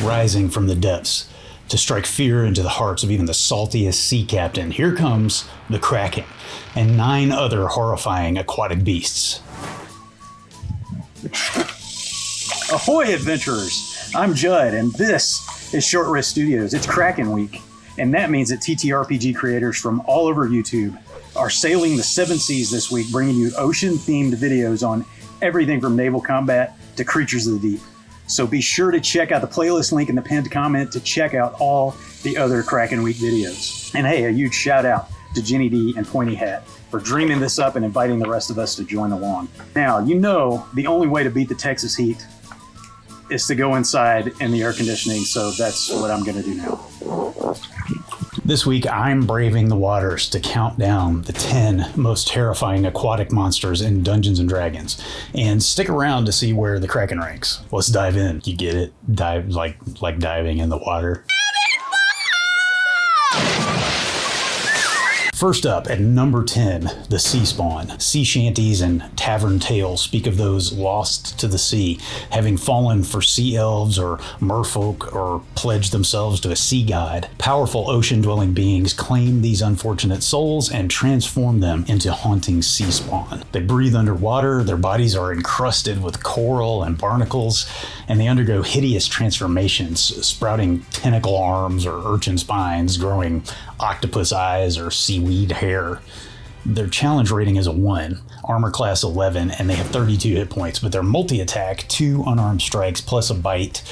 rising from the depths to strike fear into the hearts of even the saltiest sea captain. Here comes the Kraken and 9 other horrifying aquatic beasts. Ahoy, adventurers! I'm Judd, and this is Short Rest Studios. It's Kraken Week, and that means that TTRPG creators from all over YouTube are sailing the 7 seas this week, bringing you ocean-themed videos on everything from naval combat to creatures of the deep. So be sure to check out the playlist link in the pinned comment to check out all the other Kraken Week videos. And hey, a huge shout out to Jenny D and Pointy Hat for dreaming this up and inviting the rest of us to join along. Now, you know the only way to beat the Texas heat is to go inside in the air conditioning, so that's what I'm going to do now. This week, I'm braving the waters to count down the 10 most terrifying aquatic monsters in Dungeons & Dragons. And stick around to see where the Kraken ranks. Let's dive in. You get it? Dive like diving in the water. First up, at number 10, the sea spawn. Sea shanties and tavern tales speak of those lost to the sea, having fallen for sea elves or merfolk or pledged themselves to a sea god. Powerful ocean-dwelling beings claim these unfortunate souls and transform them into haunting sea spawn. They breathe underwater, their bodies are encrusted with coral and barnacles, and they undergo hideous transformations, sprouting tentacle arms or urchin spines, growing octopus eyes or seaweed hair. Their challenge rating is a 1, armor class 11, and they have 32 hit points, but their multi-attack, 2 unarmed strikes plus a bite,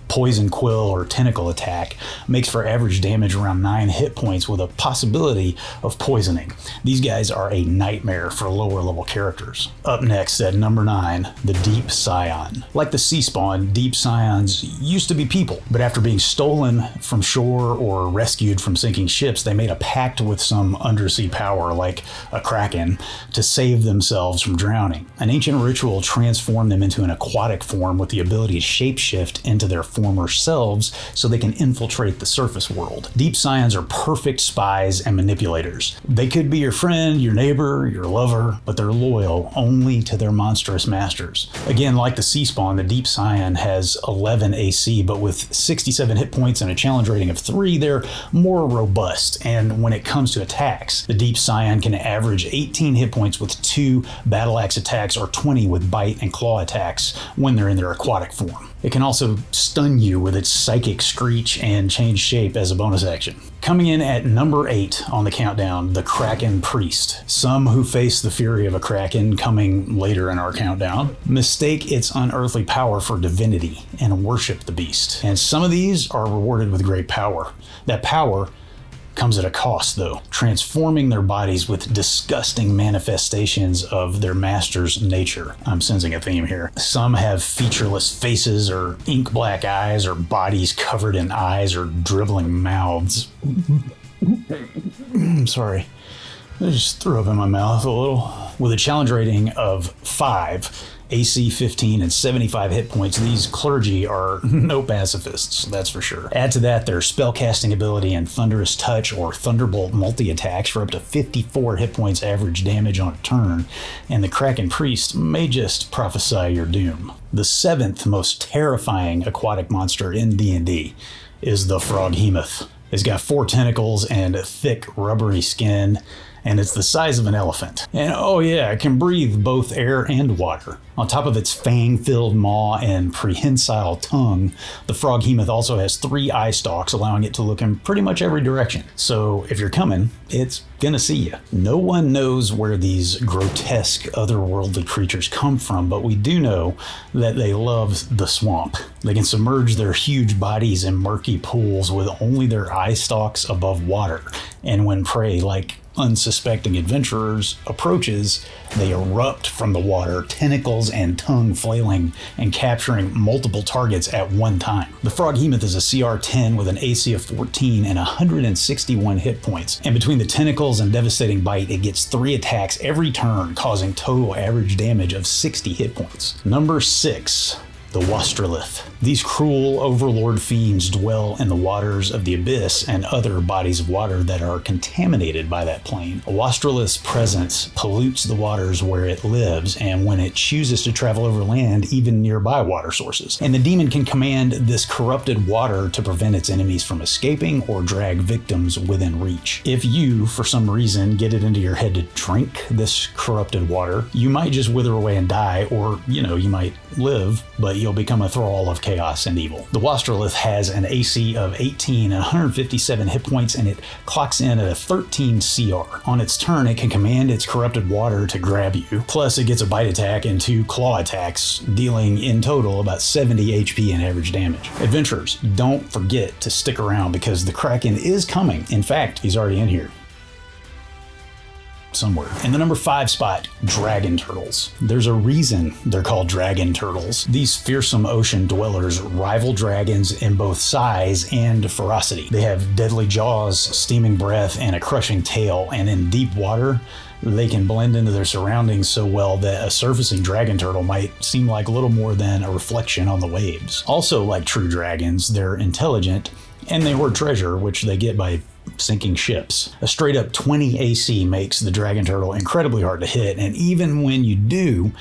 poison quill or tentacle attack makes for average damage around 9 hit points with a possibility of poisoning. These guys are a nightmare for lower level characters. Up next at number 9, the Deep Scion. Like the sea spawn, Deep Scions used to be people, but after being stolen from shore or rescued from sinking ships, they made a pact with some undersea power like a Kraken to save themselves from drowning. An ancient ritual transformed them into an aquatic form with the ability to shapeshift into their former selves so they can infiltrate the surface world. Deep Scions are perfect spies and manipulators. They could be your friend, your neighbor, your lover, but they're loyal only to their monstrous masters. Again, like the sea spawn, the Deep Scion has 11 AC, but with 67 hit points and a challenge rating of 3, they're more robust. And when it comes to attacks, the Deep Scion can average 18 hit points with 2 battle axe attacks or 20 with bite and claw attacks when they're in their aquatic form. It can also stun you with its psychic screech and change shape as a bonus action. Coming in at number 8 on the countdown, the Kraken Priest. Some who face the fury of a Kraken, coming later in our countdown, mistake its unearthly power for divinity and worship the beast. And some of these are rewarded with great power. That power comes at a cost, though, transforming their bodies with disgusting manifestations of their master's nature. I'm sensing a theme here. Some have featureless faces or ink black eyes or bodies covered in eyes or dribbling mouths. Sorry. I just threw up in my mouth a little. With a challenge rating of 5, AC 15 and 75 hit points, these clergy are no pacifists, that's for sure. Add to that their spellcasting ability and Thunderous Touch or Thunderbolt multi-attacks for up to 54 hit points average damage on a turn, and the Kraken Priest may just prophesy your doom. The 7th most terrifying aquatic monster in D&D is the Froghemoth. It's got 4 tentacles and a thick, rubbery skin, and it's the size of an elephant. And oh yeah, it can breathe both air and water. On top of its fang-filled maw and prehensile tongue, the Froghemoth also has 3 eye stalks, allowing it to look in pretty much every direction. So if you're coming, it's gonna see you. No one knows where these grotesque, otherworldly creatures come from, but we do know that they love the swamp. They can submerge their huge bodies in murky pools with only their eye stalks above water. And when prey, like unsuspecting adventurers, approaches, they erupt from the water, tentacles and tongue flailing and capturing multiple targets at one time. The Froghemoth is a CR 10 with an AC of 14 and 161 hit points. And between the tentacles and devastating bite, it gets 3 attacks every turn, causing total average damage of 60 hit points. Number 6. the Wastrolith. These cruel overlord fiends dwell in the waters of the abyss and other bodies of water that are contaminated by that plane. A Wastrolith's presence pollutes the waters where it lives, and when it chooses to travel over land, even nearby water sources. And the demon can command this corrupted water to prevent its enemies from escaping or drag victims within reach. If you, for some reason, get it into your head to drink this corrupted water, you might just wither away and die, or, you might live, but you'll become a thrall of chaos and evil. The Wastrolith has an AC of 18 and 157 hit points, and it clocks in at a 13 CR. On its turn, it can command its corrupted water to grab you, plus it gets a bite attack and 2 claw attacks, dealing in total about 70 HP in average damage. Adventurers, don't forget to stick around because the Kraken is coming. In fact, he's already in here somewhere. In the number 5 spot, dragon turtles. There's a reason they're called dragon turtles. These fearsome ocean dwellers rival dragons in both size and ferocity. They have deadly jaws, steaming breath, and a crushing tail, and in deep water, they can blend into their surroundings so well that a surfacing dragon turtle might seem like little more than a reflection on the waves. Also, like true dragons, they're intelligent, and they hoard treasure, which they get by sinking ships. A straight up 20 AC makes the dragon turtle incredibly hard to hit, and even when you do,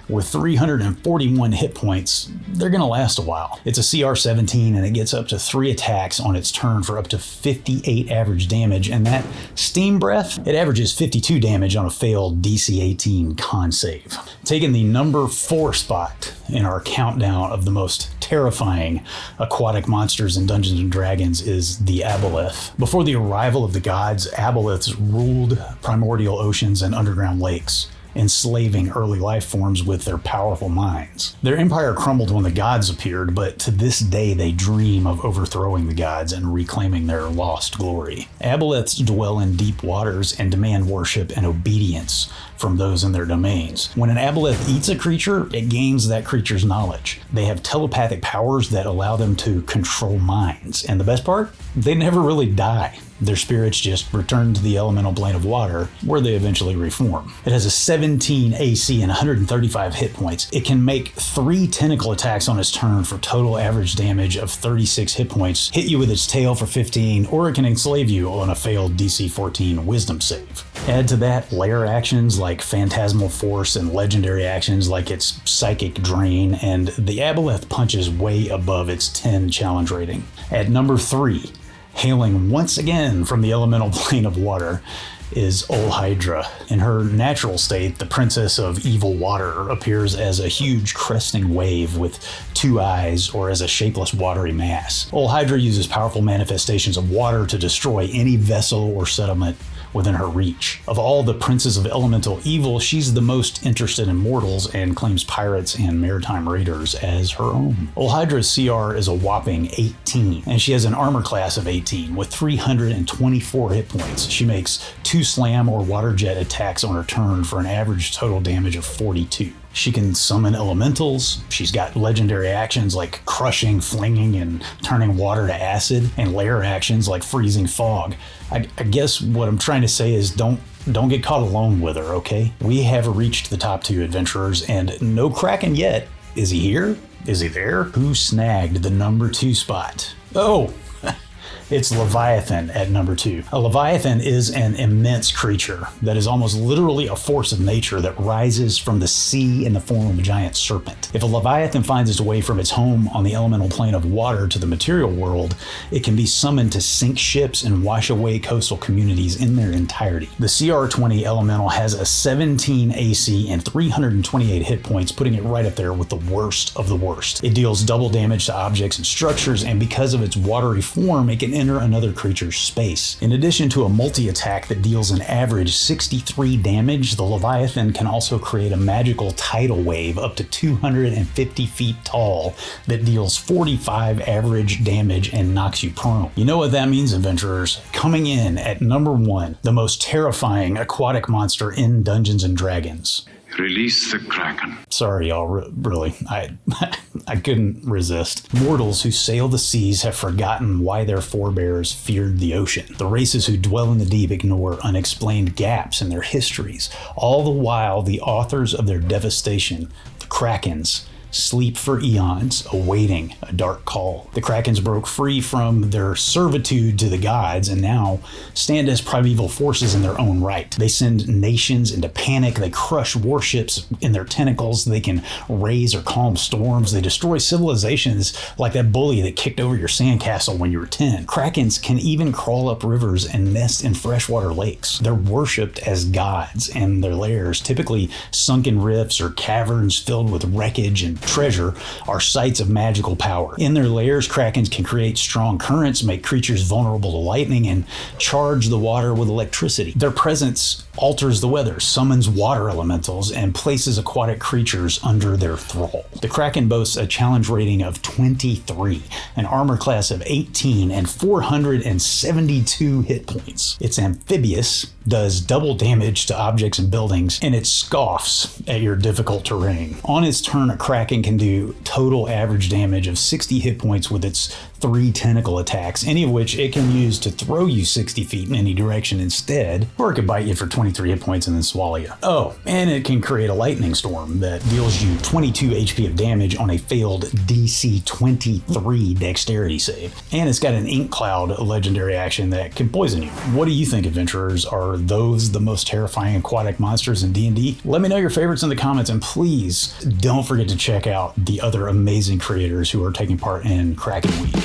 with 341 hit points, they're gonna last a while. It's a CR 17 and it gets up to 3 attacks on its turn for up to 58 average damage, and that steam breath, it averages 52 damage on a failed DC 18 con save. Taking the number 4 spot in our countdown of the most terrifying aquatic monsters in Dungeons & Dragons is the Aboleth. Before the arrival of the gods, Aboleths ruled primordial oceans and underground lakes, enslaving early life forms with their powerful minds. Their empire crumbled when the gods appeared, but to this day they dream of overthrowing the gods and reclaiming their lost glory. Aboleths dwell in deep waters and demand worship and obedience from those in their domains. When an aboleth eats a creature, it gains that creature's knowledge. They have telepathic powers that allow them to control minds. And the best part? They never really die. Their spirits just return to the elemental plane of water, where they eventually reform. It has a 17 AC and 135 hit points. It can make 3 tentacle attacks on its turn for total average damage of 36 hit points, hit you with its tail for 15, or it can enslave you on a failed DC 14 wisdom save. Add to that lair actions like Phantasmal Force and legendary actions like its Psychic Drain, and the Aboleth punches way above its 10 challenge rating. At number 3, hailing once again from the elemental plane of water, is Olhydra. In her natural state, the princess of evil water appears as a huge cresting wave with 2 eyes or as a shapeless watery mass. Olhydra uses powerful manifestations of water to destroy any vessel or settlement within her reach. Of all the princes of elemental evil, she's the most interested in mortals and claims pirates and maritime raiders as her own. Olhydra's CR is a whopping 18, and she has an armor class of 18 with 324 hit points. She makes 2 slam or water jet attacks on her turn for an average total damage of 42. She can summon elementals. She's got legendary actions like crushing, flinging, and turning water to acid, and lair actions like freezing fog. I guess what I'm trying to say is don't get caught alone with her, okay? We have reached the top 2 adventurers, and no Kraken yet. Is he here? Is he there? Who snagged the number 2 spot? Oh! It's Leviathan at number 2. A Leviathan is an immense creature that is almost literally a force of nature that rises from the sea in the form of a giant serpent. If a Leviathan finds its way from its home on the elemental plane of water to the material world, it can be summoned to sink ships and wash away coastal communities in their entirety. The CR20 elemental has a 17 AC and 328 hit points, putting it right up there with the worst of the worst. It deals double damage to objects and structures, and because of its watery form, it can enter another creature's space. In addition to a multi-attack that deals an average 63 damage, the Leviathan can also create a magical tidal wave up to 250 feet tall that deals 45 average damage and knocks you prone. You know what that means, adventurers? Coming in at number 1, the most terrifying aquatic monster in Dungeons & Dragons. Release the Kraken. Sorry, y'all, really, I couldn't resist. Mortals who sail the seas have forgotten why their forebears feared the ocean. The races who dwell in the deep ignore unexplained gaps in their histories. All the while, the authors of their devastation, the Krakens, sleep for eons, awaiting a dark call. The Krakens broke free from their servitude to the gods and now stand as primeval forces in their own right. They send nations into panic. They crush warships in their tentacles. They can raise or calm storms. They destroy civilizations like that bully that kicked over your sandcastle when you were 10. Krakens can even crawl up rivers and nest in freshwater lakes. They're worshipped as gods, and their lairs, typically sunken rifts or caverns filled with wreckage and treasure, are sites of magical power. In their lairs, Krakens can create strong currents, make creatures vulnerable to lightning, and charge the water with electricity. Their presence alters the weather, summons water elementals, and places aquatic creatures under their thrall. The Kraken boasts a challenge rating of 23, an armor class of 18, and 472 hit points. It's amphibious, does double damage to objects and buildings, and it scoffs at your difficult terrain. On its turn, a Kraken can do total average damage of 60 hit points with its 3 tentacle attacks, any of which it can use to throw you 60 feet in any direction instead, or it could bite you for 23 hit points and then swallow you. Oh, and it can create a lightning storm that deals you 22 HP of damage on a failed DC 23 dexterity save. And it's got an ink cloud legendary action that can poison you. What do you think, adventurers? Are those the most terrifying aquatic monsters in D&D? Let me know your favorites in the comments, and please don't forget to check out the other amazing creators who are taking part in Kraken Week.